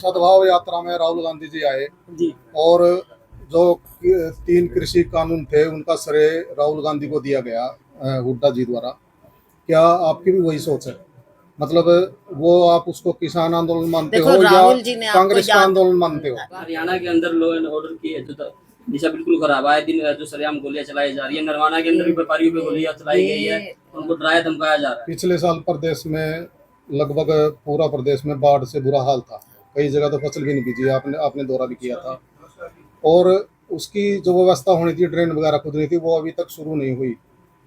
सद्भाव यात्रा में राहुल गांधी जी आए जी। और जो 3 कृषि कानून थे उनका श्रेय राहुल गांधी को दिया गया हुड्डा जी द्वारा। क्या आपकी भी वही सोच है? मतलब वो आप उसको किसान आंदोलन मानते देखो, हो या राहुल जी ने आपको कांग्रेस का याद आंदोलन मानते हो? हरियाणा के अंदर लॉ एंड ऑर्डर की जो दिशा बिल्कुल खराब है। दिन जो सरेआम गोलियां चलाई जा रही है, नरवाना के अंदर भी व्यापारियों पे गोलियां चलाई गई है, उनको डराया धमकाया जा रहा है। पिछले साल प्रदेश में लगभग पूरा प्रदेश में बाढ़ से बुरा हाल था। कई जगह तो फसल भी नहीं बीजी। आपने आपने दौरा भी किया था और उसकी जो व्यवस्था होनी थी, ड्रेन वगैरह खुदनी थी, वो अभी तक शुरू नहीं हुई।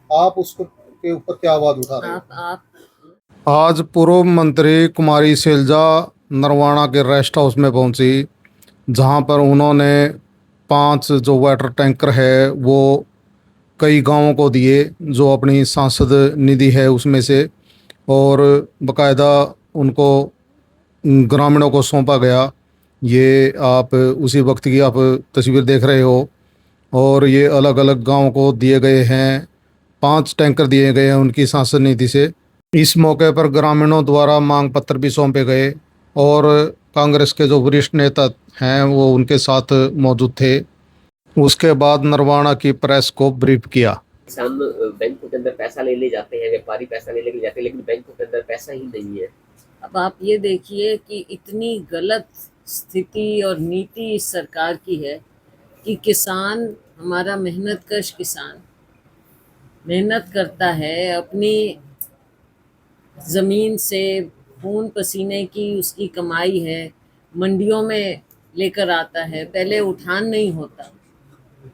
आप उसको के ऊपर क्या आवाज उठा रहे हो? आज पूर्व मंत्री कुमारी सैलजा नरवाना के रेस्ट हाउस में पहुंची, जहां पर उन्होंने 5 जो वाटर टैंकर है वो कई गांवों को दिए, जो अपनी सांसद निधि है उसमें से, और बकायदा उनको ग्रामीणों को सौंपा गया। ये आप उसी वक्त की आप तस्वीर देख रहे हो और ये अलग अलग गांवों को दिए गए हैं। 5 टैंकर दिए गए हैं उनकी सांसद निधि से। इस मौके पर ग्रामीणों द्वारा मांग पत्र भी सौंपे गए और कांग्रेस के जो वरिष्ठ नेता हैं वो उनके साथ मौजूद थे। उसके बाद नरवाना की प्रेस को ब्रीफ किया। किसान बैंकों के अंदर पैसा ले जाते हैं, व्यापारी पैसा ले जाते हैं, लेकिन बैंकों के अंदर पैसा ही नहीं है। अब आप ये देखिए कि इतनी गलत स्थिति और नीति इस सरकार की है कि किसान, हमारा मेहनतकश किसान मेहनत करता है, अपनी ज़मीन से खून पसीने की उसकी कमाई है, मंडियों में लेकर आता है। पहले उठान नहीं होता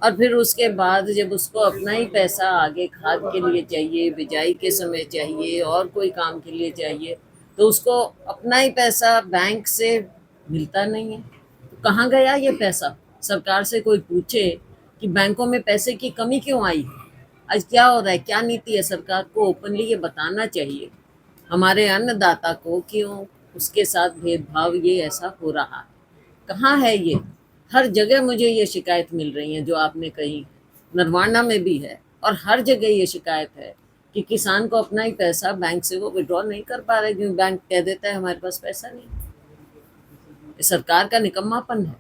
और फिर उसके बाद जब उसको अपना ही पैसा आगे खाद के लिए चाहिए, बिजाई के समय चाहिए और कोई काम के लिए चाहिए, तो उसको अपना ही पैसा बैंक से मिलता नहीं है। तो कहाँ गया ये पैसा? सरकार से कोई पूछे कि बैंकों में पैसे की कमी क्यों आई? आज क्या हो रहा है, क्या नीति है सरकार को? ओपनली ये बताना चाहिए हमारे अन्नदाता को, क्यों उसके साथ भेदभाव ये ऐसा हो रहा है। कहाँ है ये? हर जगह मुझे ये शिकायत मिल रही है जो आपने कही, नरवाना में भी है और हर जगह ये शिकायत है कि किसान को अपना ही पैसा बैंक से वो विड्रॉ नहीं कर पा रहे, क्योंकि बैंक कह देता है हमारे पास पैसा नहीं। ये सरकार का निकम्मापन है।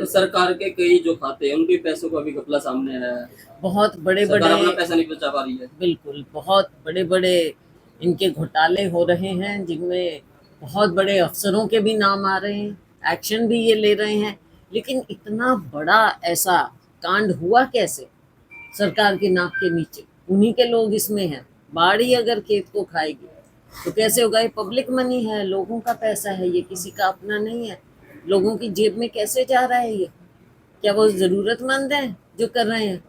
सरकार के कई जो खाते हैं उनके पैसों का भी घपला सामने है। बहुत बड़े सरकार अपना बड़े, पैसा नहीं बचा पा रही है। बिल्कुल, बहुत बड़े बड़े इनके घोटाले हो रहे हैं, जिनमें बहुत बड़े अफसरों के भी नाम आ रहे हैं, एक्शन भी ये ले रहे हैं। लेकिन इतना बड़ा ऐसा कांड हुआ कैसे सरकार के नाक के नीचे? उन्हीं के लोग इसमें हैं। बाढ़ ही अगर खेत को खाएगी तो कैसे होगा? ये पब्लिक मनी है, लोगों का पैसा है, ये किसी का अपना नहीं है। लोगों की जेब में कैसे जा रहा है ये? क्या वो ज़रूरतमंद हैं जो कर रहे हैं?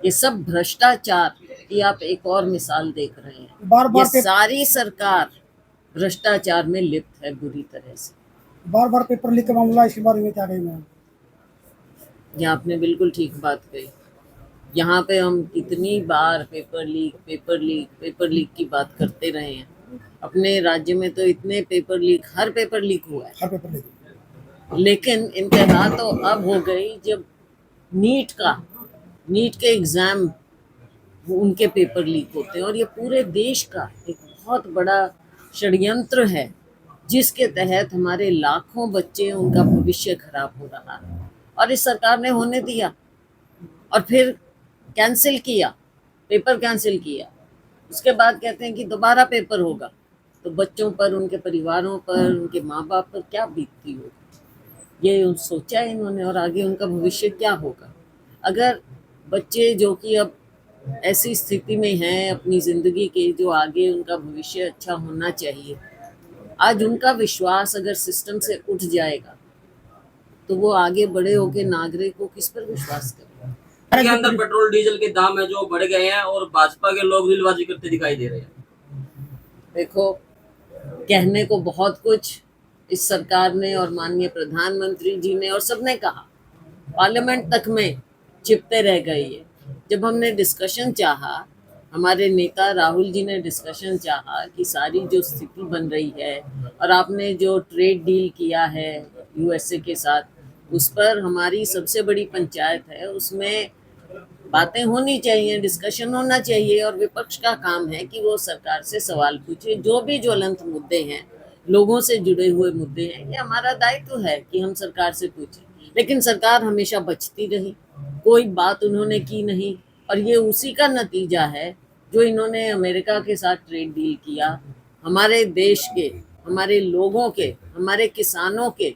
ये सब भ्रष्टाचार की आप एक और मिसाल देख रहे हैं। बार-बार ये सारी सरकार भ्रष्टाचार में लिप्त है बुरी तरह से। बार-बार पेपर लीक का मामला, इसके बारे में क्या कहेंगे? ये आपने बिल्कुल ठीक बात कही। यहाँ पे हम कितनी बार पेपर लीक की बात करते रहे हैं। अपने राज्य में तो इतने पेपर लीक, हर पेपर लीक हुआ है। हर पेपर लीक। लेकिन इंतहा तो अब हो गई जब नीट के एग्ज़ाम, उनके पेपर लीक होते हैं। और ये पूरे देश का एक बहुत बड़ा षड्यंत्र है, जिसके तहत हमारे लाखों बच्चे, उनका भविष्य खराब हो रहा है। और इस सरकार ने होने दिया और फिर कैंसिल किया, पेपर कैंसिल किया। उसके बाद कहते हैं कि दोबारा पेपर होगा, तो बच्चों पर, उनके परिवारों पर, उनके माँ बाप पर क्या बीतती होगी, ये सोचा है इन्होंने? और आगे उनका भविष्य क्या होगा? अगर बच्चे जो कि अब ऐसी स्थिति में हैं अपनी ज़िंदगी के, जो आगे उनका भविष्य अच्छा होना चाहिए, आज उनका विश्वास अगर सिस्टम से उठ जाएगा तो वो आगे बड़े होकर नागरिक को किस पर विश्वास करें? के अंदर पेट्रोल डीजल के दाम है जो बढ़ गए हैं और भाजपा के लोग दिलबाजी करते दिखाई दे रहे हैं। देखो, कहने को बहुत कुछ इस सरकार ने और माननीय प्रधानमंत्री जी ने और सबने कहा, पार्लियामेंट तक में चिपते रह गई है। जब हमने डिस्कशन चाहा, हमारे नेता राहुल जी ने डिस्कशन चाहा कि सारी जो स्थिति बन रही है और आपने जो ट्रेड डील किया है यूएसए के साथ, उस पर हमारी सबसे बड़ी पंचायत है, उसमें बातें होनी चाहिए, डिस्कशन होना चाहिए। और विपक्ष का काम है कि वो सरकार से सवाल पूछे, जो भी ज्वलंत मुद्दे हैं लोगों से जुड़े हुए मुद्दे हैं, ये हमारा दायित्व है कि हम सरकार से पूछें। लेकिन सरकार हमेशा बचती रही, कोई बात उन्होंने की नहीं, और ये उसी का नतीजा है जो इन्होंने अमेरिका के साथ ट्रेड डील किया, हमारे देश के, हमारे लोगों के, हमारे किसानों के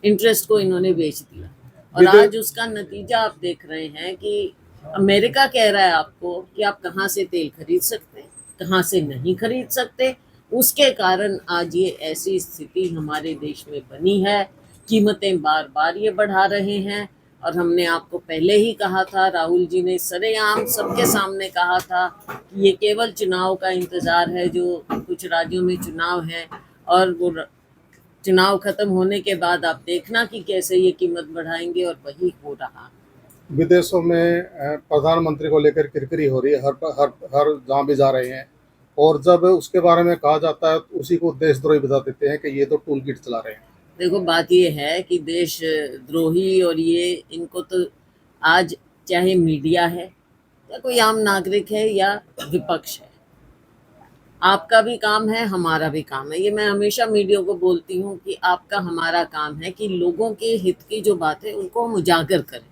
इंटरेस्ट को इन्होंने बेच दिया। और आज उसका नतीजा आप देख रहे हैं कि अमेरिका कह रहा है आपको कि आप कहाँ से तेल खरीद सकते हैं, कहाँ से नहीं खरीद सकते। उसके कारण आज ये ऐसी स्थिति हमारे देश में बनी है, कीमतें बार बार ये बढ़ा रहे हैं। और हमने आपको पहले ही कहा था, राहुल जी ने सरेआम सबके सामने कहा था कि ये केवल चुनाव का इंतज़ार है, जो कुछ राज्यों में चुनाव है, और वो चुनाव खत्म होने के बाद आप देखना कि कैसे ये कीमत बढ़ाएंगे, और वही हो रहा। विदेशों में प्रधानमंत्री को लेकर किरकिरी हो रही है, हर हर हर जहाँ भी जा रहे हैं, और जब उसके बारे में कहा जाता है तो उसी को देशद्रोही बता देते हैं कि ये तो टूल किट चला रहे हैं। देखो, बात ये है कि देशद्रोही और ये, इनको तो आज चाहे मीडिया है या कोई आम नागरिक है या विपक्ष है, आपका भी काम है, हमारा भी काम है। ये मैं हमेशा मीडिया को बोलती हूँ कि आपका हमारा काम है कि लोगों के हित की जो बात है उनको हम उजागर करें,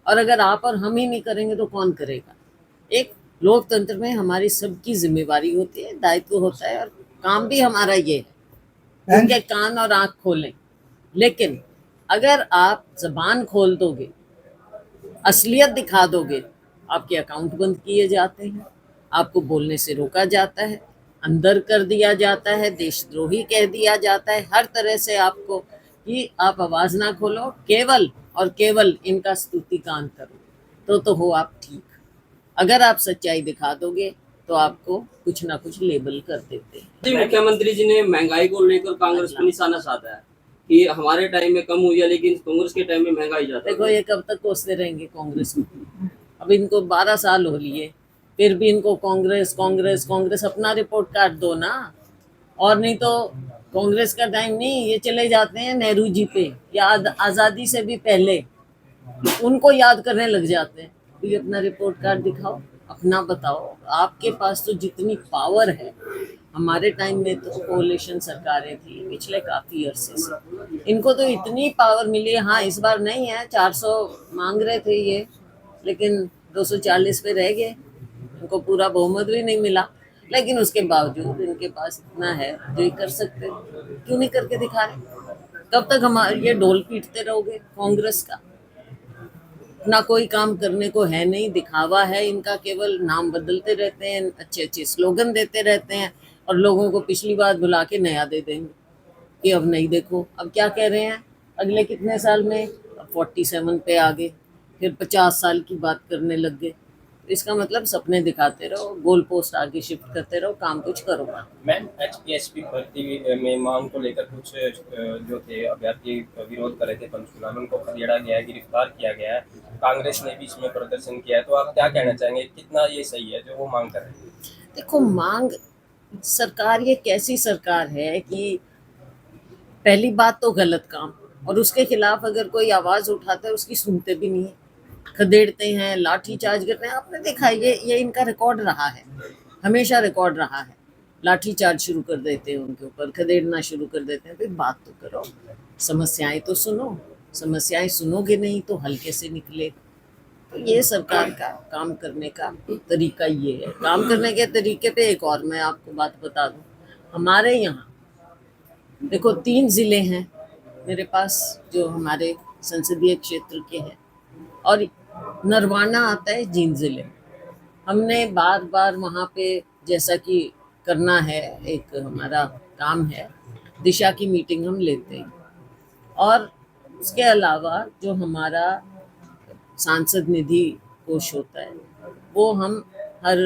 और अगर आप और हम ही नहीं करेंगे तो कौन करेगा। एक लोकतंत्र में हमारी सबकी जिम्मेवारी होती है, दायित्व होता है, और काम भी हमारा ये है, उनके कान और आँख खोलें। लेकिन अगर आप जबान खोल दोगे, असलियत दिखा दोगे, आपके अकाउंट बंद किए जाते हैं, आपको बोलने से रोका जाता है, अंदर कर दिया जाता है, देशद्रोही कह दिया जाता है, हर तरह से आपको कि आप आवाज़ ना खोलो, केवल और केवल इनका स्तुतिगान करो, तो हो आप ठीक। अगर आप सच्चाई दिखा दोगे तो आपको कुछ ना कुछ लेबल कर देते हैं। जी, मुख्यमंत्री जी ने महंगाई को लेकर कांग्रेस पर निशाना साधा है कि हमारे टाइम में कम हुई है, लेकिन कांग्रेस के टाइम में महंगाई ज्यादा। देखो, ये कब तक कोसते रहेंगे कांग्रेस में? अब इनको 12 साल हो लिए, फिर भी इनको कांग्रेस कांग्रेस कांग्रेस। अपना रिपोर्ट कार्ड दो ना, और नहीं तो कांग्रेस का टाइम नहीं, ये चले जाते हैं नेहरू जी पे, या आज़ादी से भी पहले उनको याद करने लग जाते हैं। तो ये अपना रिपोर्ट कार्ड दिखाओ, अपना बताओ। आपके पास तो जितनी पावर है, हमारे टाइम में तो कोalition सरकारें थी पिछले काफ़ी अरसे से, इनको तो इतनी पावर मिली है। हाँ, इस बार नहीं है, 400 मांग रहे थे ये, लेकिन 240 पे रह गए, इनको पूरा बहुमत भी नहीं मिला। लेकिन उसके बावजूद इनके पास इतना है जो ये कर सकते, क्यों नहीं करके दिखा रहे? कब तक हमारे ये ढोल पीटते रहोगे कांग्रेस का? ना कोई काम करने को है नहीं, दिखावा है इनका, केवल नाम बदलते रहते हैं, अच्छे अच्छे स्लोगन देते रहते हैं, और लोगों को पिछली बात भुला के नया दे देंगे कि अब नहीं। देखो अब क्या कह रहे हैं, अगले कितने साल में, अब 47 पे आ गए, फिर 50 साल की बात करने लग गए। इसका मतलब सपने दिखाते रहो, गोल पोस्ट आगे शिफ्ट करते रहो, काम कुछ करो। मैम, एचपीएसपी भर्ती में मांग को लेकर कुछ जो थे अभ्यर्थी विरोध कर रहे थे पंचकुला में, उनको खदेड़ा गया है, गिरफ्तार किया गया है, कांग्रेस ने भी इसमें प्रदर्शन किया है, तो आप क्या कहना चाहेंगे, कितना ये सही है जो वो मांग कर रहे हैं? देखो, मांग, सरकार ये कैसी सरकार है कि पहली बात तो गलत काम, और उसके खिलाफ अगर कोई आवाज़ उठाता है उसकी सुनते भी नहीं है, खदेड़ते हैं, लाठी चार्ज करते हैं। आपने देखा है, ये इनका रिकॉर्ड रहा है, हमेशा रिकॉर्ड रहा है। लाठी चार्ज शुरू कर देते हैं उनके ऊपर, खदेड़ना शुरू कर देते हैं। फिर बात तो करो, समस्याएं तो सुनो, समस्याएं सुनोगे नहीं तो हल्के से निकले। तो ये सरकार का काम करने का तरीका ये है। काम करने के तरीके पे एक और मैं आपको बात बता दूं, हमारे यहाँ देखो 3 ज़िले हैं मेरे पास जो हमारे संसदीय क्षेत्र के हैं, और नरवाना आता है जींद ज़िले में। हमने बार बार वहाँ पे, जैसा कि करना है, एक हमारा काम है, दिशा की मीटिंग हम लेते हैं, और उसके अलावा जो हमारा सांसद निधि कोष होता है, वो हम हर,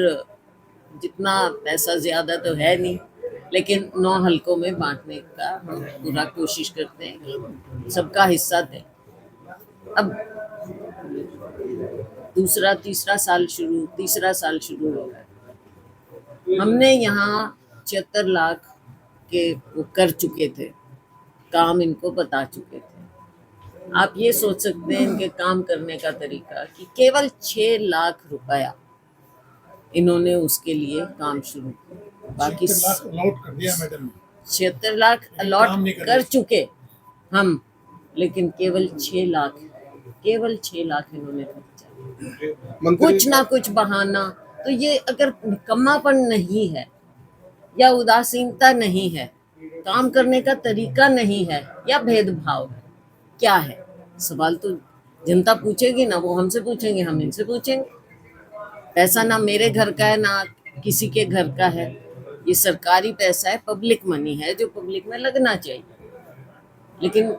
जितना पैसा ज़्यादा तो है नहीं, लेकिन 9 हलकों में बांटने का हम पूरा कोशिश करते हैं कि सबका हिस्सा दें। अब तीसरा साल शुरू हो रहा है। हमने यहाँ 76 लाख के वो कर चुके थे, काम इनको बता चुके थे। आप ये सोच सकते हैं इनके काम करने का तरीका कि केवल 6 लाख रुपया इन्होंने उसके लिए काम शुरू किया, बाकी लॉट कर दिया मैडम। 76 लाख अलॉट कर चुके हम, लेकिन केवल 6 लाख इन्होंने खर्चा, मंत्री कुछ ना कुछ बहाना। तो ये अगर निकम्मापन नहीं है या उदासीनता नहीं है, काम करने का तरीका नहीं है या भेदभाव है, क्या है? सवाल तो जनता पूछेगी ना, वो हमसे पूछेंगे, हम इनसे पूछेंगे। पैसा ना मेरे घर का है ना किसी के घर का है, ये सरकारी पैसा है, पब्लिक मनी है जो पब्लिक में लगना चाहिए, लेकिन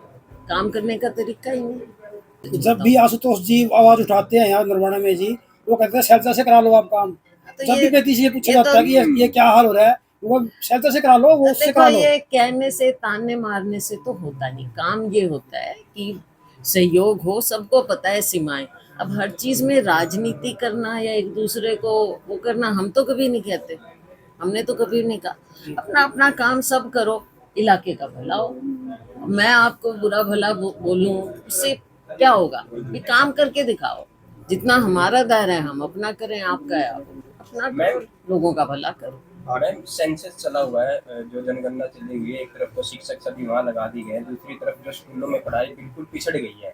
काम करने का तरीका ही नहीं। जब भी आशुतोष जी आवाज उठाते हैं यहाँ नरवाना में जी, वो कहते हैं सेल्टर से करा लो आप काम। तो जब भी बेटी से ये पूछा ये जाता है कि ये क्या हाल हो रहा है, वो सेल्टर से करा लो, वो उससे देखो, करा लो। ये कहने से ताने मारने से तो होता नहीं काम। ये होता है कि सहयोग हो, सबको पता है सीमाएं। अब हर चीज में राजनीति करना या एक दूसरे को वो करना, हम तो कभी नहीं कहते, हमने तो कभी नहीं कहा। अपना अपना काम सब करो, इलाके का भला हो। मैं आपको बुरा भला बोलूं, उससे क्या होगा? ये काम करके दिखाओ, जितना हमारा दायरा है हम अपना करें, आपका है आप अपना करो, लोगों का भला करो। मैम सेंसस चला हुआ है, जो जनगणना चली हुई है, एक तरफ तो शिक्षक सभी वहाँ लगा दी गए, दूसरी तरफ जो स्कूलों में पढ़ाई बिल्कुल पिछड़ गई है,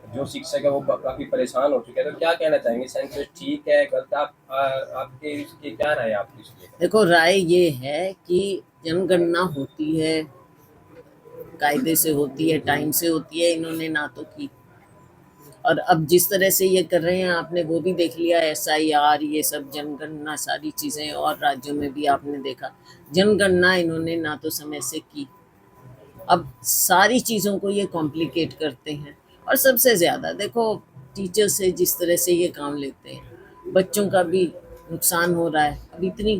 जो शिक्षक है वो काफी परेशान हो चुके हैं। तो क्या कहना चाहेंगे, सेंसस ठीक है गलत? आपके इसकी क्या राय है आपकी इसलिए? देखो, राय ये है कि जनगणना होती है, कायदे से होती है, टाइम से होती है, इन्होंने ना तो की। और अब जिस तरह से ये कर रहे हैं, आपने वो भी देख लिया, SIR, ये सब जनगणना सारी चीज़ें, और राज्यों में भी आपने देखा जनगणना इन्होंने ना तो समय से की। अब सारी चीज़ों को ये कॉम्प्लिकेट करते हैं। और सबसे ज़्यादा देखो, टीचर से जिस तरह से ये काम लेते हैं, बच्चों का भी नुकसान हो रहा है। अब इतनी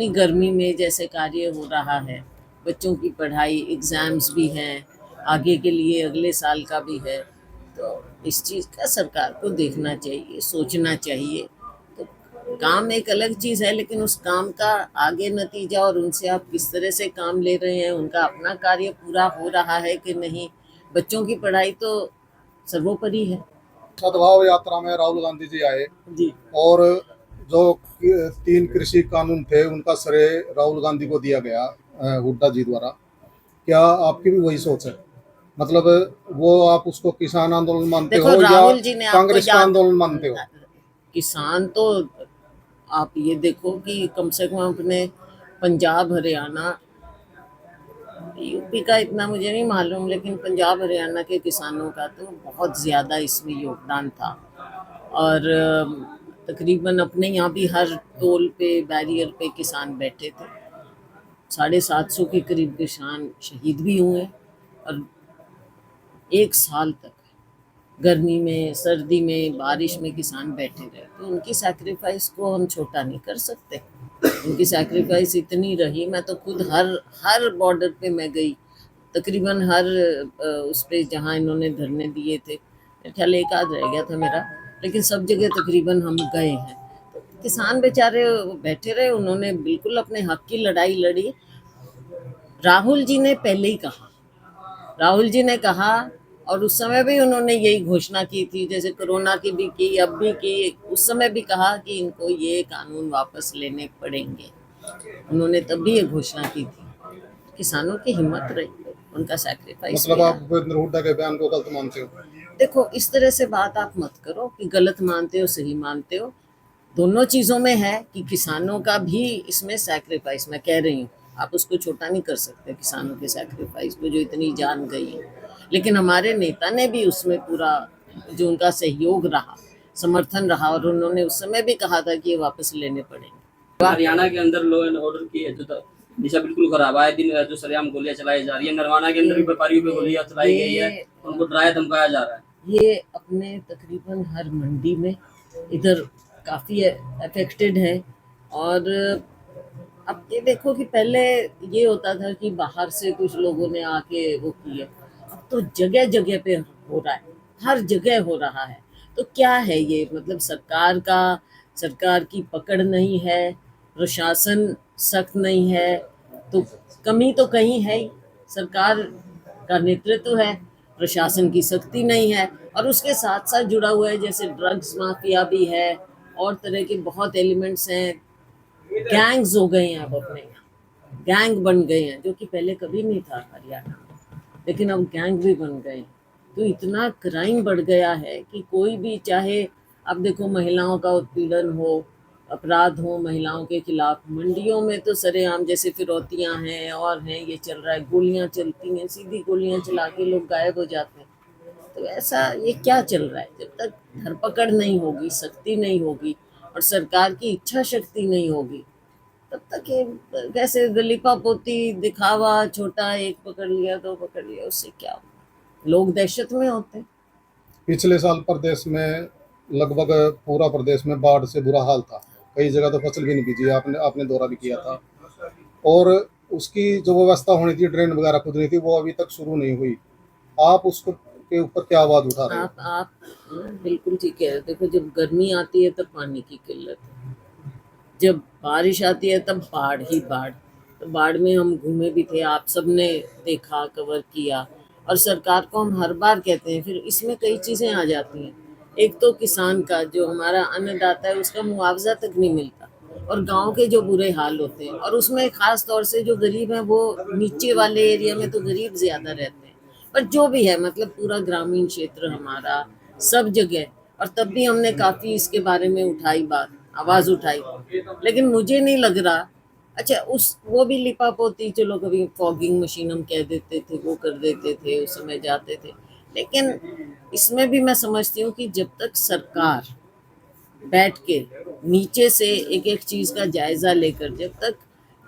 गर्मी में जैसे कार्य हो रहा है, बच्चों की पढ़ाई, एग्ज़ाम्स भी हैं, आगे के लिए अगले साल का भी है, तो इस चीज़ का सरकार को देखना चाहिए, सोचना चाहिए। तो काम एक अलग चीज़ है, लेकिन उस काम का आगे नतीजा और उनसे आप किस तरह से काम ले रहे हैं, उनका अपना कार्य पूरा हो रहा है कि नहीं, बच्चों की पढ़ाई तो सर्वोपरि है। सद्भाव यात्रा में राहुल गांधी जी आए जी, और जो 3 कृषि कानून थे उनका श्रेय राहुल गांधी को दिया गया हुड्डा जी द्वारा। क्या आपकी भी वही सोच है? मतलब वो आप उसको किसान आंदोलन मानते देखो, हो या राहुल जी ने आपको कांग्रेस का आंदोलन मानते हो? किसान तो आप ये देखो कि कम से कम अपने पंजाब, हरियाणा, यूपी का इतना मुझे नहीं मालूम, लेकिन पंजाब हरियाणा के किसानों का तो बहुत ज़्यादा इसमें योगदान था। और तकरीबन अपने यहाँ भी हर टोल पे, बैरियर पे किसान बैठे थे। 750 के करीब किसान शहीद भी हुए, और 1 साल तक गर्मी में, सर्दी में, बारिश में किसान बैठे रहे। तो उनकी सैक्रिफाइस को हम छोटा नहीं कर सकते। उनकी सैक्रिफाइस इतनी रही, मैं तो खुद हर बॉर्डर पे मैं गई, तकरीबन हर उस पे जहाँ इन्होंने धरने दिए थे, मेरे ख्याल एक आध रह गया था मेरा, लेकिन सब जगह तकरीबन हम गए हैं। तो किसान बेचारे बैठे रहे, उन्होंने बिल्कुल अपने हक की लड़ाई लड़ी। राहुल जी ने पहले ही कहा, राहुल जी ने कहा, और उस समय भी उन्होंने यही घोषणा की थी, जैसे कोरोना की भी की, अब भी की, उस समय भी कहा कि इनको ये कानून वापस लेने पड़ेंगे। उन्होंने तब भी ये घोषणा की थी। किसानों की हिम्मत रही, उनका सैक्रिफाइस। मतलब आप भूपेंद्र हुड्डा के बयान को गलत मानते हो? देखो, इस तरह से बात आप मत करो कि गलत मानते हो सही मानते हो, दोनों चीज़ों में है कि किसानों का भी इसमें सैक्रिफाइस, मैं कह रही हूँ, आप उसको छोटा नहीं कर सकते किसानों के सैक्रिफाइस को, जो इतनी जान गई है। लेकिन हमारे नेता ने भी उसमें पूरा जो उनका सहयोग रहा, समर्थन रहा, और उन्होंने उस समय भी कहा था कि ये वापस लेने पड़ेंगे। हरियाणा के अंदर लॉ एंड ऑर्डर की जो दिशा बिल्कुल खराब है, दिन जो सरेआम गोलियां चलाई जा रही है, नरवाना के अंदर भी व्यापारियों पे गोलियां चलाई गई है, उनको डराया धमकाया जा रहा है। ये अपने तकरीबन हर मंडी में इधर काफ़ी अफेक्टेड है। और अब ये देखो कि पहले ये होता था कि बाहर से कुछ लोगों ने आके वो किए, अब तो जगह जगह पे हो रहा है, हर जगह हो रहा है। तो क्या है ये? मतलब सरकार की पकड़ नहीं है, प्रशासन सख्त नहीं है, तो कमी तो कहीं है ही। सरकार का नेतृत्व है, प्रशासन की सख्ती नहीं है, और उसके साथ साथ जुड़ा हुआ है जैसे ड्रग्स माफिया भी है, और तरह के बहुत एलिमेंट्स हैं, गैंग्स हो गए हैं अब अपने यहाँ। गैंग बन गए हैं, जो कि पहले कभी नहीं था हरियाणा में, लेकिन अब गैंग भी बन गए हैं। तो इतना क्राइम बढ़ गया है कि कोई भी, चाहे अब देखो महिलाओं का उत्पीड़न हो, अपराध हो महिलाओं के खिलाफ, मंडियों में तो सरेआम जैसे फिरौतियां हैं और हैं, ये चल रहा है, गोलियां चलती हैं, सीधी गोलियां चला के लोग गायब हो जाते हैं। तो ऐसा ये क्या चल रहा है? जब तक धरपकड़ नहीं होगी, सख्ती नहीं होगी और सरकार की इच्छा शक्ति नहीं होगी, तब तक ये कैसे दलीपा पोती दिखावा, छोटा एक पकड़ लिया दो पकड़ लिया, उससे क्या होगा? लोग दहशत में होते हैं। पिछले साल प्रदेश में लगभग पूरा प्रदेश में बाढ़ से बुरा हाल था। कई जगह तो फसल भी नहीं बीजी, आपने आपने दौरा भी किया था। और उसकी जो व्यवस्था होनी थी, ड्रेन वगैरह खुदनी थी, वो अभी तक शुरू नहीं हुई। आप उसको के ऊपर क्या आवाज उठा रहे हो? आप बिल्कुल ठीक है। देखो, जब गर्मी आती है तब पानी की किल्लत है, जब बारिश आती है तब बाढ़ ही बाढ़। तो बाढ़ में हम घूमे भी थे, आप सबने देखा, कवर किया। और सरकार को हम हर बार कहते हैं, फिर इसमें कई चीज़ें आ जाती हैं। एक तो किसान का, जो हमारा अन्नदाता है, उसका मुआवजा तक नहीं मिलता, और गांव के जो बुरे हाल होते हैं, और उसमें ख़ास तौर से जो गरीब हैं, वो नीचे वाले एरिया में तो गरीब ज़्यादा रहते हैं। पर जो भी है, मतलब पूरा ग्रामीण क्षेत्र हमारा, सब जगह। और तब भी हमने काफ़ी इसके बारे में उठाई बात, आवाज़ उठाई, लेकिन मुझे नहीं लग रहा। अच्छा, उस वो भी लिपा पोती, चलो कभी फॉगिंग मशीन हम कह देते थे, वो कर देते थे, उस समय जाते थे। लेकिन इसमें भी मैं समझती हूँ कि जब तक सरकार बैठ के नीचे से एक एक चीज़ का जायज़ा लेकर, जब तक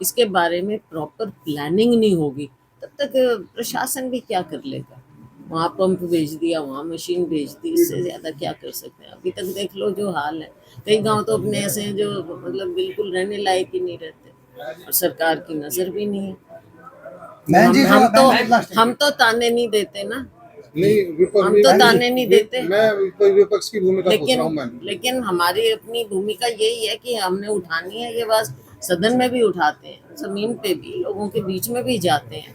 इसके बारे में प्रॉपर प्लानिंग नहीं होगी, तब तक प्रशासन भी क्या कर लेगा? वहाँ पंप भेज दिया, वहाँ मशीन भेज दी, इससे ज़्यादा क्या कर सकते हैं? अभी तक देख लो जो हाल है। कई गांव तो अपने ऐसे हैं जो मतलब बिल्कुल रहने लायक ही नहीं रहते, और सरकार की नज़र भी नहीं है। हम तो ताने नहीं देते ना, नहीं, हम तो ताने नहीं देते। मैं विपक्ष की भूमिका पूछ रहा हूँ। मैं लेकिन हमारी अपनी भूमिका यही है कि हमने उठानी है ये बात। सदन में भी उठाते हैं, जमीन पे भी, लोगों के बीच में भी जाते हैं,